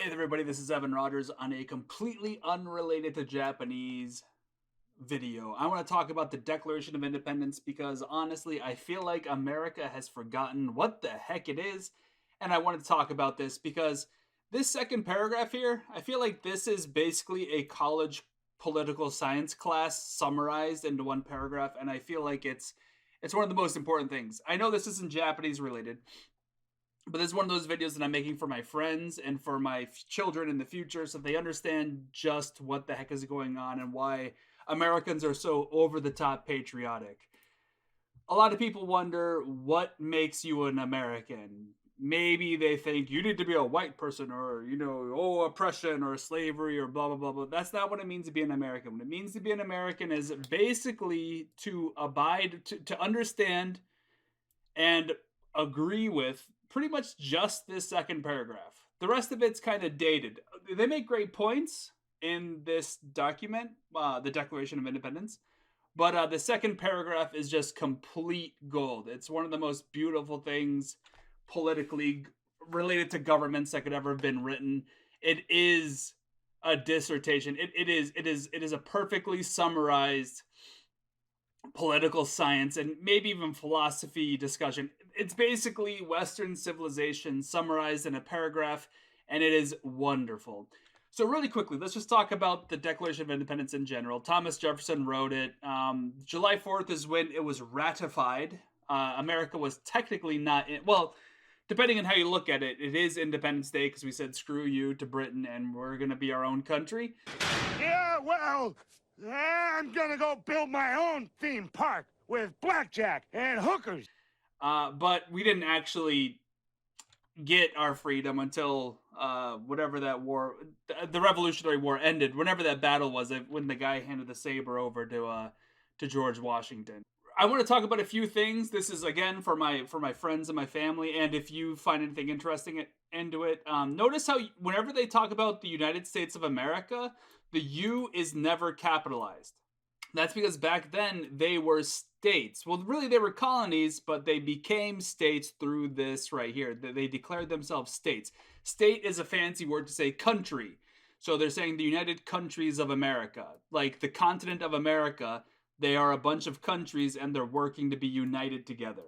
Hey everybody, this is Evan Rogers on a completely unrelated to Japanese video. I want to talk about the Declaration of Independence because honestly, I feel like America has forgotten what the heck it is. And I want to talk about this because this second paragraph here, I feel like this is basically a college political science class summarized into one paragraph. And I feel like it's one of the most important things. I know this isn't Japanese related, but this is one of those videos that I'm making for my friends and for my children in the future so they understand just what the heck is going on and why Americans are so over the top patriotic. A lot of people wonder what makes you an American. Maybe they think you need to be a white person or, oppression or slavery or blah, blah, blah, blah. That's not what it means to be an American. What it means to be an American is basically to abide, to understand and agree with pretty much just this second paragraph. The rest of it's kind of dated. They make great points in this document, the Declaration of Independence, but the second paragraph is just complete gold. It's one of the most beautiful things politically related to governments that could ever have been written. It is a dissertation. It is a perfectly summarized political science and maybe even philosophy discussion. It's basically Western civilization summarized in a paragraph, and it is wonderful. So, really quickly, let's just talk about the Declaration of Independence in general. Thomas Jefferson wrote it. July 4th is when it was ratified. America was technically not in, well, depending on how you look at it, it is Independence Day because we said screw you to Britain and we're going to be our own country. Yeah, well, I'm gonna go build my own theme park with blackjack and hookers. But we didn't actually get our freedom until whatever that war, the Revolutionary War ended. Whenever that battle was, when the guy handed the saber over to George Washington. I want to talk about a few things. This is again for my friends and my family, and if you find anything interesting into it, notice how whenever they talk about the United States of America, the U is never capitalized. That's because back then they were states. Well, really they were colonies, but they became states through this right here. They declared themselves states. State is a fancy word to say country. So they're saying the United Countries of America, like the continent of America. They are a bunch of countries and they're working to be united together.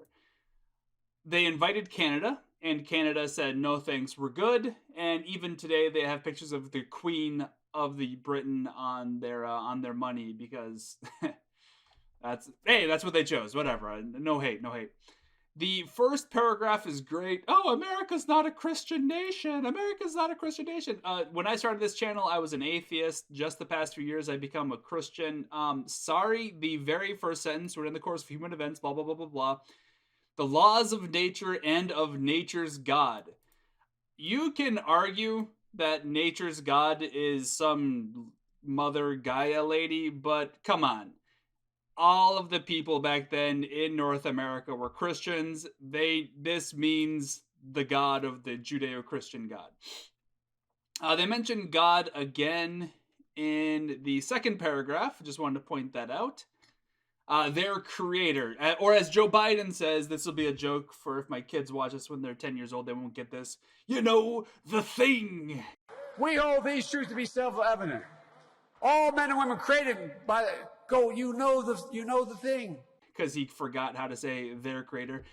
They invited Canada, and Canada said, no thanks, we're good. And even today they have pictures of the Queen of the Britain on their money because that's what they chose. Whatever. No hate. The first paragraph is great. Oh, America's not a Christian nation. America's not a Christian nation. When I started this channel, I was an atheist. Just the past few years, I've become a Christian. Sorry, the very first sentence, we're in the course of human events, blah, blah, blah, blah, blah. The laws of nature and of nature's God. You can argue that nature's God is some Mother Gaia lady, but come on. All of the people back then in North America were Christians. This means the God of the Judeo-Christian God. They mentioned God again in the second paragraph. Just wanted to point that out. Their creator, or as Joe Biden says, this will be a joke for if my kids watch this when they're 10 years old, they won't get this. The thing. We hold these truths to be self-evident. All men and women created by the thing. Because he forgot how to say their creator.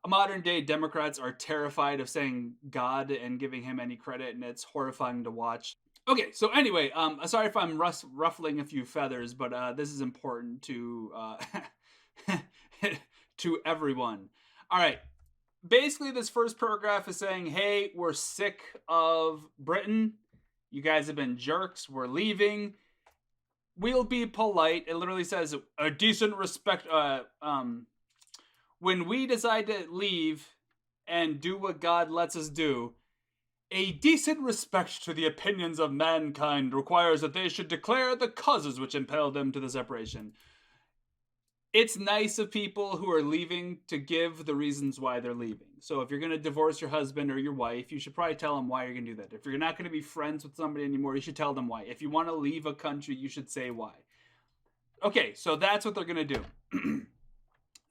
Modern day Democrats are terrified of saying God and giving him any credit, and it's horrifying to watch. Okay, so anyway, sorry if I'm ruffling a few feathers, but this is important to to everyone. All right, basically this first paragraph is saying, hey, we're sick of Britain. You guys have been jerks. We're leaving. We'll be polite. It literally says a decent respect. When we decide to leave and do what God lets us do, a decent respect to the opinions of mankind requires that they should declare the causes which impel them to the separation. It's nice of people who are leaving to give the reasons why they're leaving. So if you're going to divorce your husband or your wife, you should probably tell them why you're going to do that. If you're not going to be friends with somebody anymore, you should tell them why. If you want to leave a country, you should say why. Okay, so that's what they're going to do.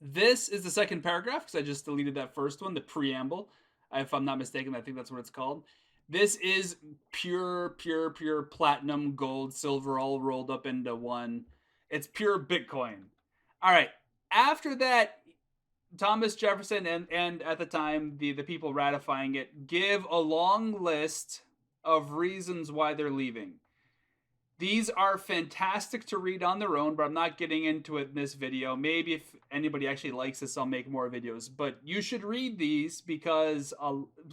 This is the second paragraph because I just deleted that first one, the preamble. If I'm not mistaken, I think that's what it's called. This is pure platinum, gold, silver, all rolled up into one. It's pure Bitcoin. All right. After that, Thomas Jefferson and at the time the people ratifying it give a long list of reasons why they're leaving. These are fantastic to read on their own, but I'm not getting into it in this video. Maybe if anybody actually likes this, I'll make more videos. But you should read these because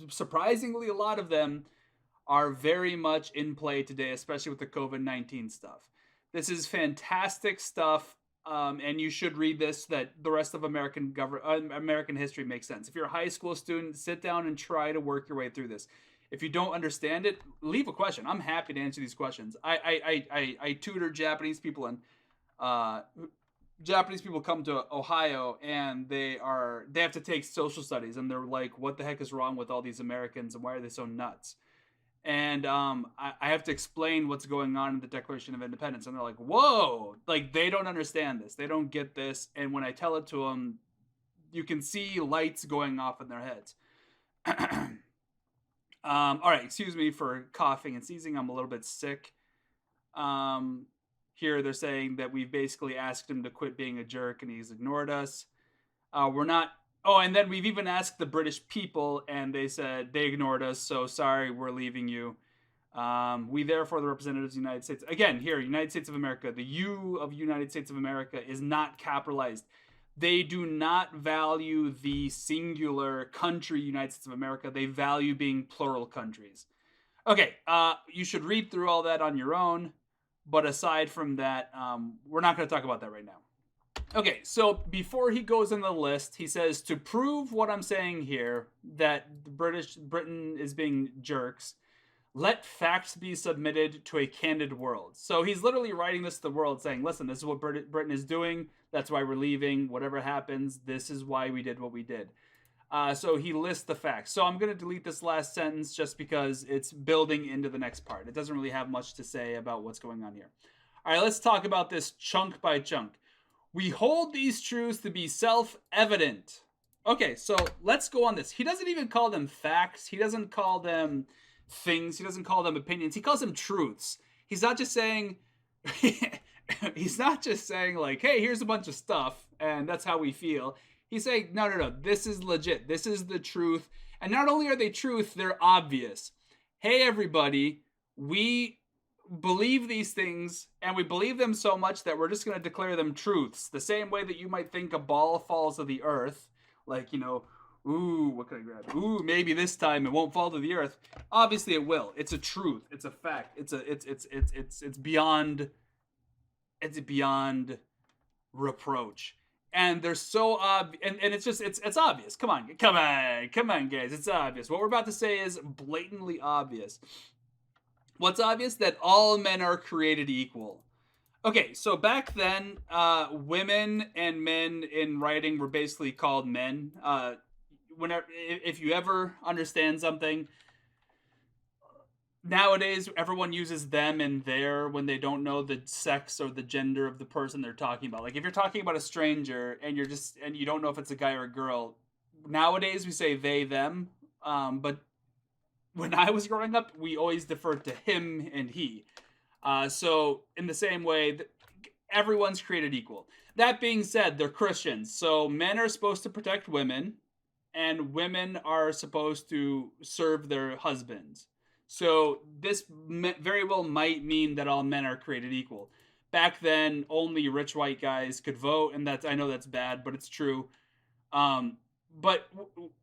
surprisingly, a lot of them are very much in play today, especially with the COVID-19 stuff. This is fantastic stuff, and you should read this. That the rest of American history makes sense. If you're a high school student, sit down and try to work your way through this. If you don't understand it, leave a question. I'm happy to answer these questions. I tutor Japanese people, and Japanese people come to Ohio and they have to take social studies, and they're like, "What the heck is wrong with all these Americans, and why are they so nuts?" And I have to explain what's going on in the Declaration of Independence, and they're like, "Whoa!" Like they don't understand this, they don't get this, and when I tell it to them, you can see lights going off in their heads. All right, excuse me for coughing and sneezing. I'm a little bit sick. Here they're saying that we've basically asked him to quit being a jerk, and he's ignored us. We're not. Oh, and then we've even asked the British people, and they said they ignored us. So sorry, we're leaving you. We therefore, the representatives of the United States, again here, United States of America. The U of United States of America is not capitalized. They do not value the singular country, United States of America. They value being plural countries. Okay, you should read through all that on your own. But aside from that, we're not going to talk about that right now. Okay, so before he goes in the list, he says, to prove what I'm saying here, that Britain is being jerks, let facts be submitted to a candid world. So he's literally writing this to the world saying, listen, this is what Britain is doing. That's why we're leaving. Whatever happens, this is why we did what we did. So he lists the facts. So I'm going to delete this last sentence just because it's building into the next part. It doesn't really have much to say about what's going on here. All right, let's talk about this chunk by chunk. We hold these truths to be self-evident. Okay, so let's go on this. He doesn't even call them facts. He doesn't call them things. He doesn't call them opinions. He calls them truths. He's not just saying like, hey, here's a bunch of stuff and that's how we feel. He's saying, no, this is legit. This is the truth. And not only are they truth, they're obvious. Hey, everybody, we believe these things, and we believe them so much that we're just going to declare them truths. The same way that you might think a ball falls to the earth, like, ooh, what can I grab? Ooh, maybe this time it won't fall to the earth. Obviously it will. It's a truth. It's a fact. It's beyond reproach. And they're so obvious, and it's obvious. Come on, guys. It's obvious. What we're about to say is blatantly obvious. What's obvious? That all men are created equal. Okay, so back then, women and men in writing were basically called men. Whenever, if you ever understand something, nowadays everyone uses them and their when they don't know the sex or the gender of the person they're talking about. Like if you're talking about a stranger and you don't know if it's a guy or a girl, nowadays we say they, them. But when I was growing up, we always deferred to him and he. So in the same way, everyone's created equal. That being said, they're Christians. So men are supposed to protect women, and women are supposed to serve their husbands. So this very well might mean that all men are created equal. Back then, only rich white guys could vote, and I know that's bad, but it's true. But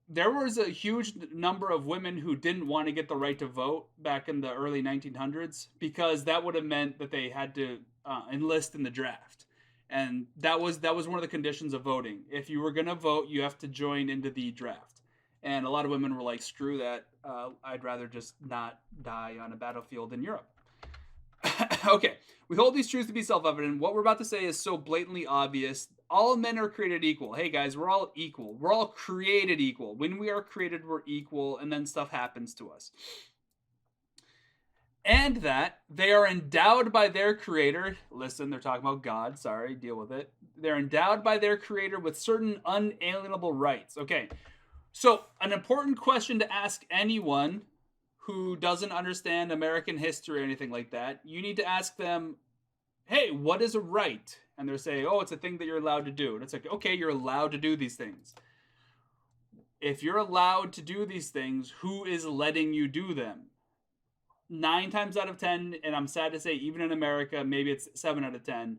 there was a huge number of women who didn't want to get the right to vote back in the early 1900s because that would have meant that they had to enlist in the draft. And that was one of the conditions of voting. If you were going to vote, you have to join into the draft. And a lot of women were like, screw that. I'd rather just not die on a battlefield in Europe. Okay, we hold these truths to be self-evident. What we're about to say is so blatantly obvious. All men are created equal. Hey guys, we're all equal. We're all created equal. When we are created, we're equal, and then stuff happens to us. And that they are endowed by their creator. Listen, they're talking about God. Sorry, deal with it. They're endowed by their creator with certain unalienable rights. Okay, so an important question to ask anyone who doesn't understand American history or anything like that, you need to ask them, hey, what is a right? And they're saying, oh, it's a thing that you're allowed to do. And it's like, okay, you're allowed to do these things. If you're allowed to do these things, who is letting you do them? 9 times out of 10, and I'm sad to say, even in America, maybe it's 7 out of 10,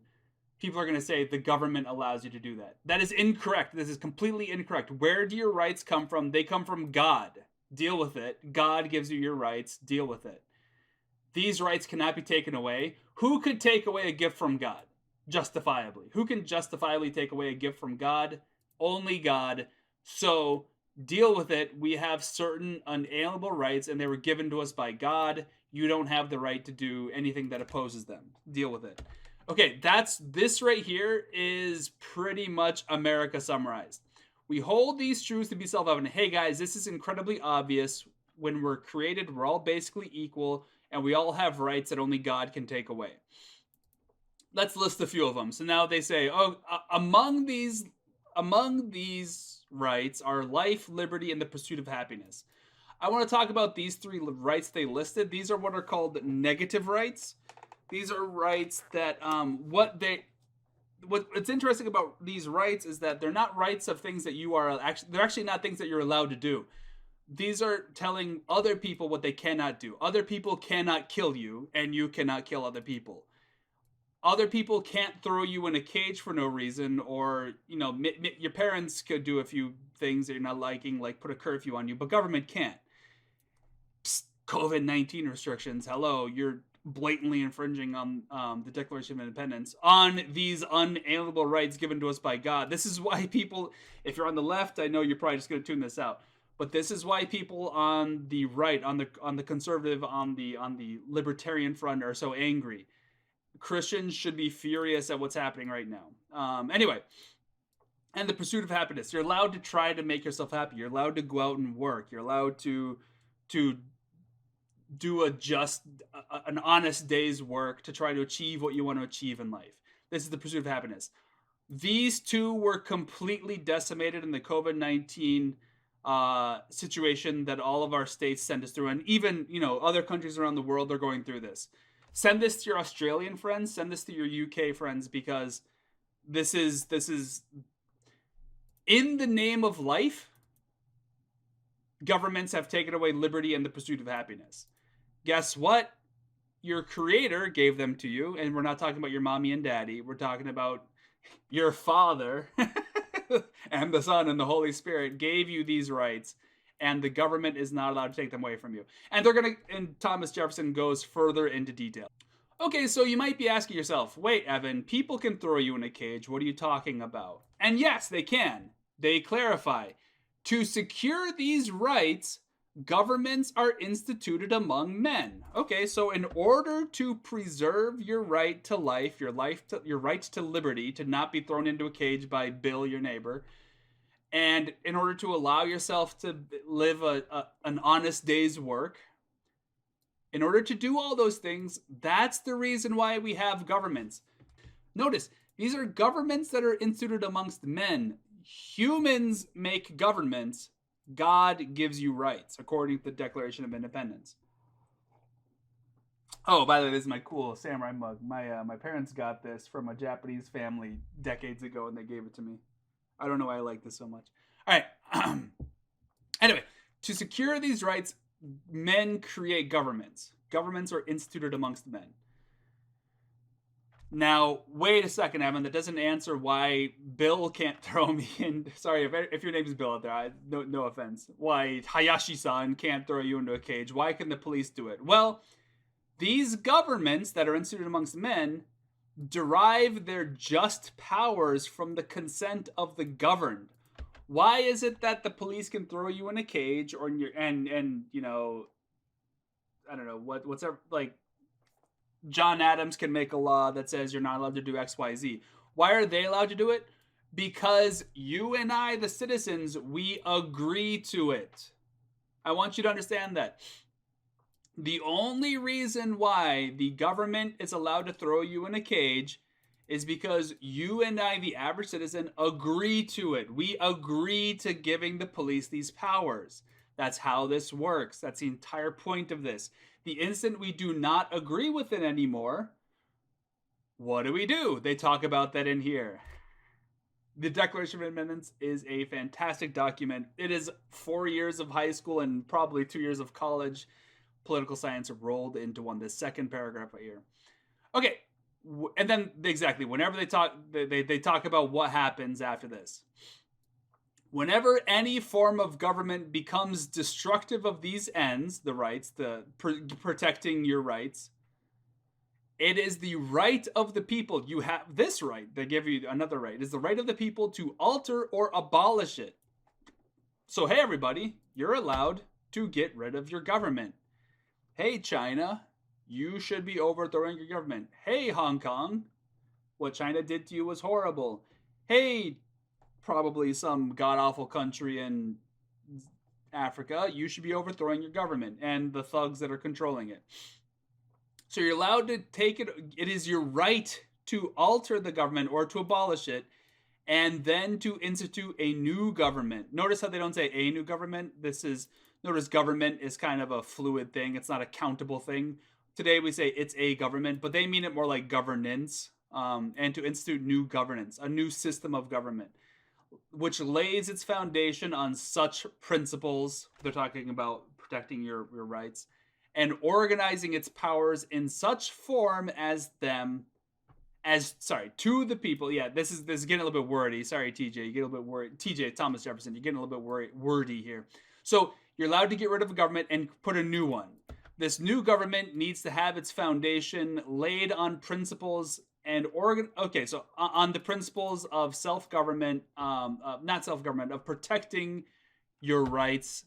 people are going to say the government allows you to do that. That is incorrect. This is completely incorrect. Where do your rights come from? They come from God. Deal with it. God gives you your rights. Deal with it. These rights cannot be taken away. Who could take away a gift from God? Justifiably. Who can justifiably take away a gift from God? Only God. So deal with it. We have certain unalienable rights, and they were given to us by God. You don't have the right to do anything that opposes them. Deal with it. Okay, this right here is pretty much America summarized. We hold these truths to be self-evident. Hey guys, this is incredibly obvious. When we're created, we're all basically equal, and we all have rights that only God can take away. Let's list a few of them. So now they say, among these rights are life, liberty, and the pursuit of happiness. I want to talk about these 3 rights they listed. These are what are called negative rights. These are rights that what's interesting about these rights is that they're not rights of things that you are they're actually not things that you're allowed to do. These are telling other people what they cannot do. Other people cannot kill you, and you cannot kill other people. Other people can't throw you in a cage for no reason, or, your parents could do a few things that you're not liking, like put a curfew on you, but government can't. Psst, COVID-19 restrictions. Hello, you're blatantly infringing on the Declaration of Independence, on these unalienable rights given to us by God. This is why people, if you're on the left, I know you're probably just going to tune this out, but this is why people on the right, on the conservative, on the libertarian front are so angry. Christians should be furious at what's happening right now. Anyway, and the pursuit of happiness. You're allowed to try to make yourself happy. You're allowed to go out and work. You're allowed to do an honest day's work to try to achieve what you want to achieve in life. This is the pursuit of happiness. These 2 were completely decimated in the COVID-19 situation that all of our states sent us through, and even other countries around the world are going through this. Send this to your Australian friends. Send this to your UK friends, because this is in the name of life. Governments have taken away liberty and the pursuit of happiness. Guess what? Your creator gave them to you, and we're not talking about your mommy and daddy. We're talking about your Father and the Son and the Holy Spirit gave you these rights, and the government is not allowed to take them away from you. And and Thomas Jefferson goes further into detail. Okay, so you might be asking yourself, wait, Evan, people can throw you in a cage. What are you talking about? And yes, they can. They clarify. To secure these rights, governments are instituted among men. Okay, so in order to preserve your right to life, your right to liberty, to not be thrown into a cage by Bill, your neighbor, and in order to allow yourself to live an honest day's work, in order to do all those things, that's the reason why we have governments. Notice, these are governments that are instituted amongst men. Humans make governments. God gives you rights, according to the Declaration of Independence. Oh, by the way, this is my cool samurai mug. My parents got this from a Japanese family decades ago, and they gave it to me. I don't know why I like this so much. All right. Anyway, to secure these rights, men create governments. Governments are instituted amongst men. Now, wait a second, Evan. That doesn't answer why Bill can't throw me in. Sorry, if your name is Bill out there, no offense. Why Hayashi-san can't throw you into a cage? Why can the police do it? Well, these governments that are instituted amongst men derive their just powers from the consent of the governed. Why is it that the police can throw you in a cage, or and I don't know what's like John Adams can make a law that says you're not allowed to do X, Y, Z. Why are they allowed to do it? Because you and I, the citizens, we agree to it. I want you to understand that. The only reason why the government is allowed to throw you in a cage is because you and I, the average citizen, agree to it. We agree to giving the police these powers. That's how this works. That's the entire point of this. The instant we do not agree with it anymore, what do? They talk about that in here. The Declaration of Independence is a fantastic document. It is 4 years of high school and probably 2 years of college political science rolled into one. This second paragraph right here. Okay, and then exactly whenever they talk about what happens after this. Whenever any form of government becomes destructive of these ends, the rights, the protecting your rights, it is the right of the people. You have this right. They give you another right. It is the right of the people to alter or abolish it. So, hey, everybody, you're allowed to get rid of your government. Hey, China, you should be overthrowing your government. Hey, Hong Kong, what China did to you was horrible. Hey, probably some god-awful country in Africa, you should be overthrowing your government and the thugs that are controlling it. So you're allowed to take it. It is your right to alter the government or to abolish it, and then to institute a new government. Notice how they don't say a new government. Notice government is kind of a fluid thing. It's not a countable thing. Today we say it's a government, but they mean it more like governance, and to institute new governance, a new system of government, which lays its foundation on such principles. They're talking about protecting your rights and organizing its powers in such form to the people. Yeah, this is getting a little bit wordy. Sorry, TJ, you get a little bit worried. TJ, Thomas Jefferson, you're getting a little bit wordy here. So you're allowed to get rid of a government and put a new one. This new government needs to have its foundation laid on principles and on the principles of self-government, not self-government, of protecting your rights.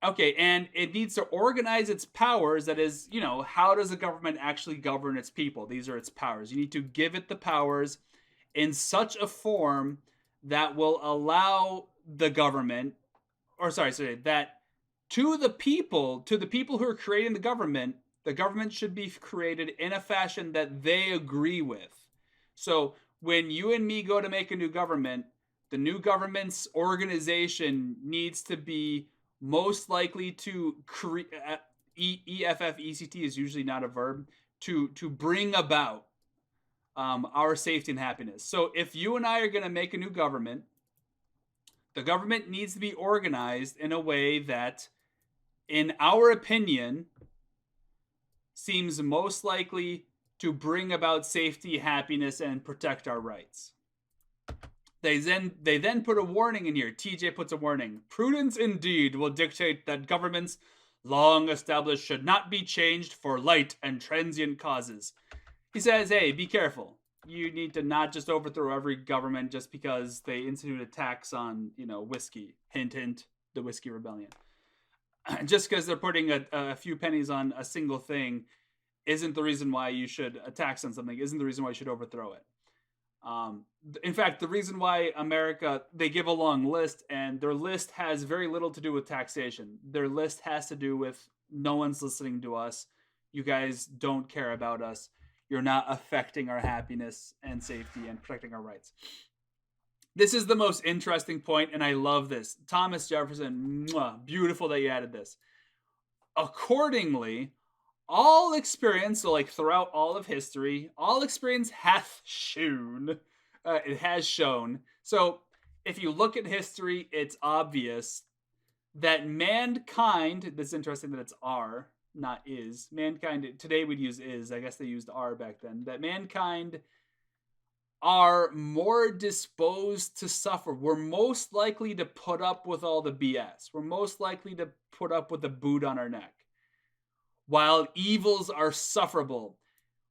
Okay, and it needs to organize its powers. That is, how does a government actually govern its people? These are its powers. You need to give it the powers in such a form that will allow the government, that to the people who are creating the government should be created in a fashion that they agree with. So when you and me go to make a new government, the new government's organization needs to be most likely to create, EFFECT is usually not a verb, to bring about our safety and happiness. So if you and I are going to make a new government, the government needs to be organized in a way that, in our opinion, seems most likely to bring about safety, happiness, and protect our rights. They then put a warning in here. TJ puts a warning. Prudence indeed will dictate that governments long established should not be changed for light and transient causes. He says, hey, be careful. You need to not just overthrow every government just because they institute a tax on, whiskey. Hint, hint, the Whiskey Rebellion. Just because they're putting a few pennies on a single thing isn't the reason why you should tax on something, isn't the reason why you should overthrow it. In fact, the reason why America, they give a long list, and their list has very little to do with taxation. Their list has to do with no one's listening to us. You guys don't care about us. You're not affecting our happiness and safety and protecting our rights. This is the most interesting point, and I love this. Thomas Jefferson, beautiful that you added this. Accordingly, all experience, so like throughout all of history, all experience hath shown. It has shown. So if you look at history, it's obvious that mankind, this is interesting that it's are, not is. Mankind, today we'd use is. I guess they used are back then. That mankind are more disposed to suffer. We're most likely to put up with all the BS. We're most likely to put up with the boot on our neck, while evils are sufferable.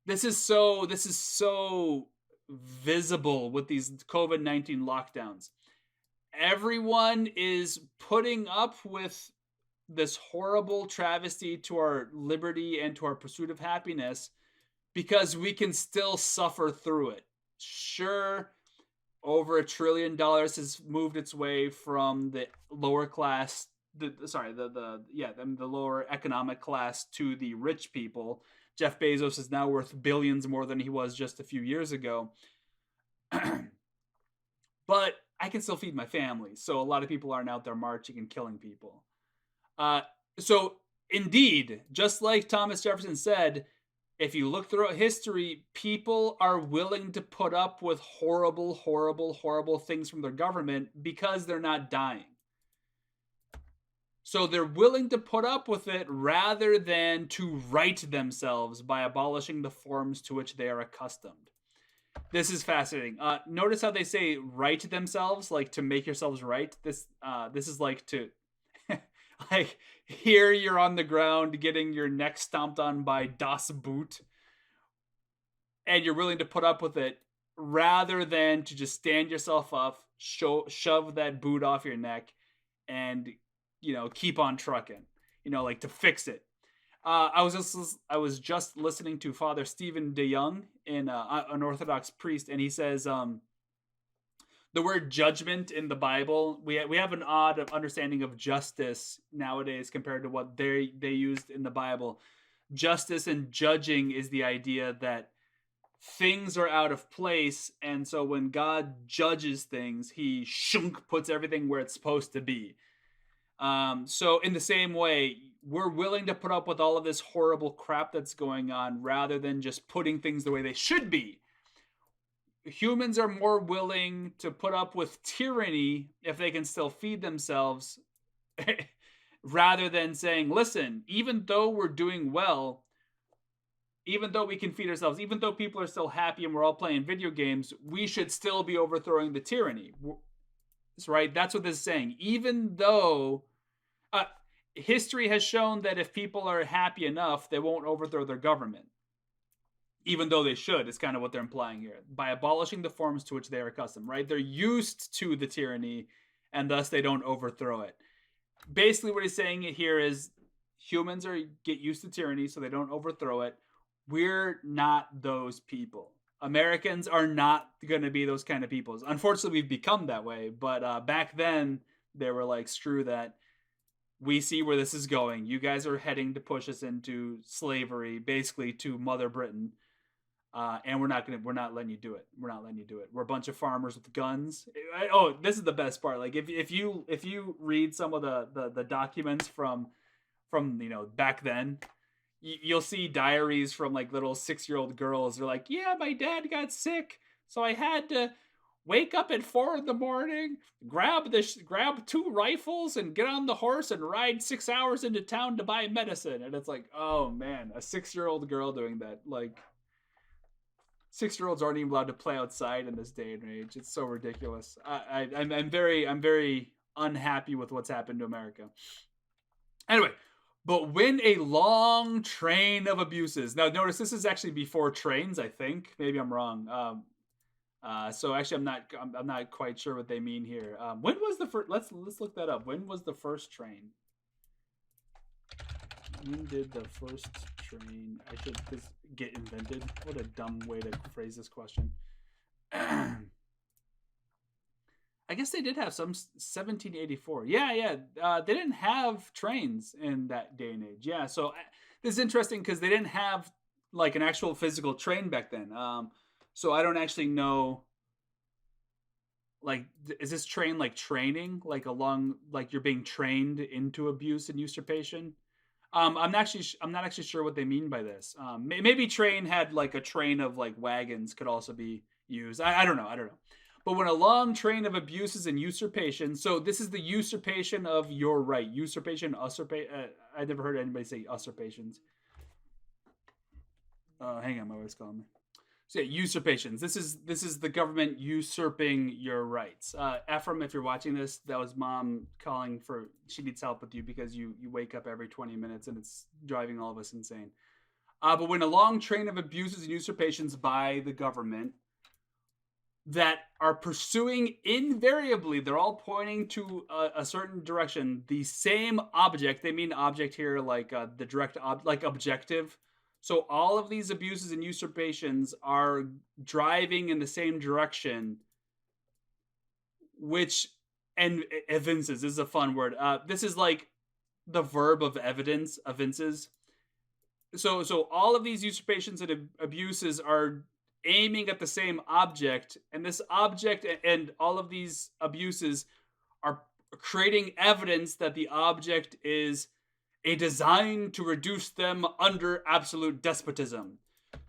This is so visible with these COVID-19 lockdowns. Everyone is putting up with this horrible travesty to our liberty and to our pursuit of happiness because we can still suffer through it. Sure, over $1 trillion has moved its way from the lower class, the lower economic class to the rich people. Jeff Bezos is now worth billions more than he was just a few years ago. But I can still feed my family, so a lot of people aren't out there marching and killing people. So indeed, just like Thomas Jefferson said, if you look throughout history, people are willing to put up with horrible, horrible, horrible things from their government because they're not dying. So they're willing to put up with it rather than to right themselves by abolishing the forms to which they are accustomed. This is fascinating. Notice how they say right themselves, like to make yourselves right. This is like to like here you're on the ground getting your neck stomped on by Das Boot, and you're willing to put up with it rather than to just stand yourself up, shove that boot off your neck, and keep on trucking. Like to fix it. I was just listening to Father Stephen DeYoung, an Orthodox priest, and he says the word judgment in the Bible, we have an odd understanding of justice nowadays compared to what they used in the Bible. Justice and judging is the idea that things are out of place, and so when God judges things, he puts everything where it's supposed to be. So in the same way, we're willing to put up with all of this horrible crap that's going on rather than just putting things the way they should be. Humans are more willing to put up with tyranny if they can still feed themselves rather than saying, listen, even though we're doing well, even though we can feed ourselves, even though people are still happy and we're all playing video games, we should still be overthrowing the tyranny. Right? That's what this is saying. Even though history has shown that if people are happy enough, they won't overthrow their government. Even though they should, is kind of what they're implying here. By abolishing the forms to which they are accustomed, right? They're used to the tyranny, and thus they don't overthrow it. Basically, what he's saying here is humans get used to tyranny, so they don't overthrow it. We're not those people. Americans are not going to be those kind of people. Unfortunately, we've become that way. But back then, they were like, screw that. We see where this is going. You guys are heading to push us into slavery, basically to Mother Britain. And we're not letting you do it. We're not letting you do it. We're a bunch of farmers with guns. Oh, this is the best part. Like if you read some of the documents from back then, you'll see diaries from like little 6-year-old girls. They're like, yeah, my dad got sick, so I had to wake up at 4 a.m, grab 2 rifles and get on the horse and ride 6 hours into town to buy medicine. And it's like, oh man, a 6-year-old girl doing that. Like 6-year-olds aren't even allowed to play outside in this day and age. It's so ridiculous. I'm very unhappy with what's happened to America. Anyway, but when a long train of abuses. Now, notice this is actually before trains. I think maybe I'm wrong. So actually, I'm not quite sure what they mean here. When was the first? Let's look that up. When was the first train? When did the first train? I should get invented. What a dumb way to phrase this question. I guess they did have some 1784. Yeah. They didn't have trains in that day and age. Yeah, so this is interesting because they didn't have like an actual physical train back then. So I don't actually know. Like, is this train like training, like along, like you're being trained into abuse and usurpation? I'm not actually sure what they mean by this. Maybe train had like a train of like wagons could also be used. I don't know. But when a long train of abuses and usurpation, so this is the usurpation of your right. Usurpation, usurpation. I never heard anybody say usurpations. Hang on, my wife's calling me. So yeah, usurpations. This is the government usurping your rights. Ephraim, if you're watching this, that was mom calling for, she needs help with you because you wake up every 20 minutes and it's driving all of us insane. But when a long train of abuses and usurpations by the government that are pursuing invariably, they're all pointing to a certain direction, the same object. They mean object here like the direct like objective. So all of these abuses and usurpations are driving in the same direction, which, and evinces, this is a fun word. This is like the verb of evinces. So all of these usurpations and abuses are aiming at the same object, and this object and all of these abuses are creating evidence that the object is a design to reduce them under absolute despotism.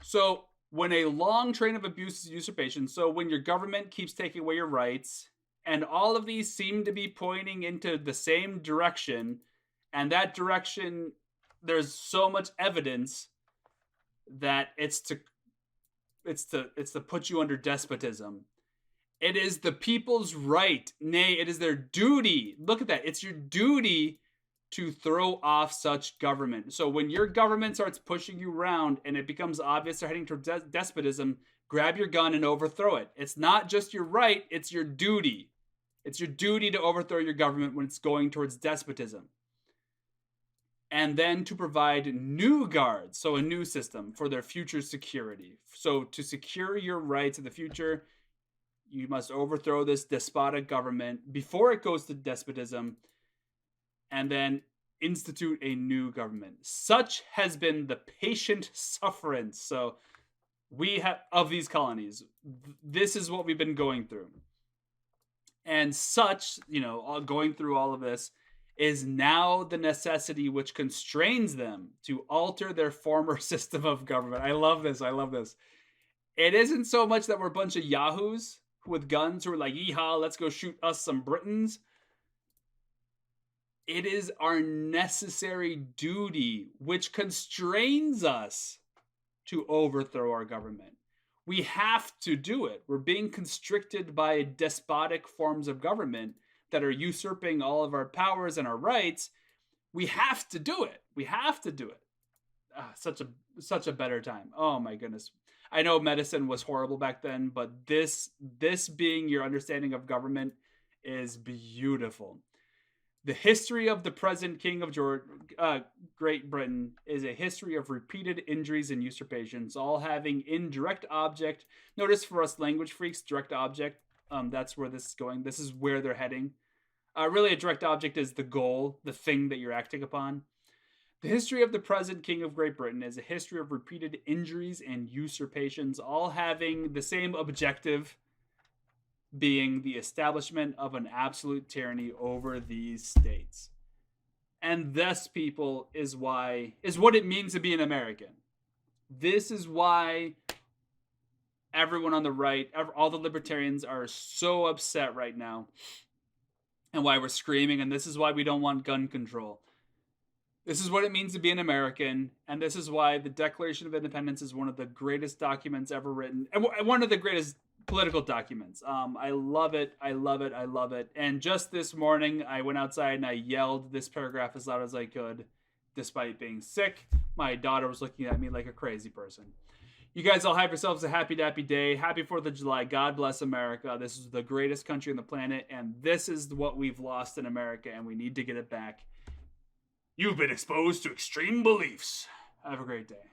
So when a long train of abuse is usurpation, so when your government keeps taking away your rights, and all of these seem to be pointing into the same direction, and that direction, there's so much evidence that it's to put you under despotism. It is the people's right, nay, it is their duty. Look at that. It's your duty to throw off such government. So when your government starts pushing you around and it becomes obvious they're heading towards despotism, grab your gun and overthrow it. It's not just your right, it's your duty. It's your duty to overthrow your government when it's going towards despotism. And then to provide new guards, so a new system for their future security. So to secure your rights in the future, you must overthrow this despotic government before it goes to despotism, and then institute a new government. Such has been the patient sufferance. So we have of these colonies. This is what we've been going through. And such, going through all of this is now the necessity which constrains them to alter their former system of government. I love this. It isn't so much that we're a bunch of yahoos with guns who are like, yeehaw, let's go shoot us some Britons. It is our necessary duty which constrains us to overthrow our government. We have to do it. We're being constricted by despotic forms of government that are usurping all of our powers and our rights. We have to do it. Such a better time. Oh my goodness. I know medicine was horrible back then, but this being your understanding of government is beautiful. The history of the present King of Great Britain is a history of repeated injuries and usurpations, all having indirect object. Notice for us language freaks, direct object. That's where this is going. This is where they're heading. Really, a direct object is the goal, the thing that you're acting upon. The history of the present King of Great Britain is a history of repeated injuries and usurpations, all having the same objective, being the establishment of an absolute tyranny over these states. And this, people, is what it means to be an American. This is why everyone on the right, all the libertarians are so upset right now, and why we're screaming, and this is why we don't want gun control. This is what it means to be an American, and this is why the Declaration of Independence is one of the greatest documents ever written, and one of the greatest political documents. I love it. And just this morning, I went outside and I yelled this paragraph as loud as I could, despite being sick. My daughter was looking at me like a crazy person. You guys all have yourselves a happy dappy day. Happy 4th of July. God bless America. This is the greatest country on the planet, and this is what we've lost in America, and we need to get it back. You've been exposed to extreme beliefs. Have a great day.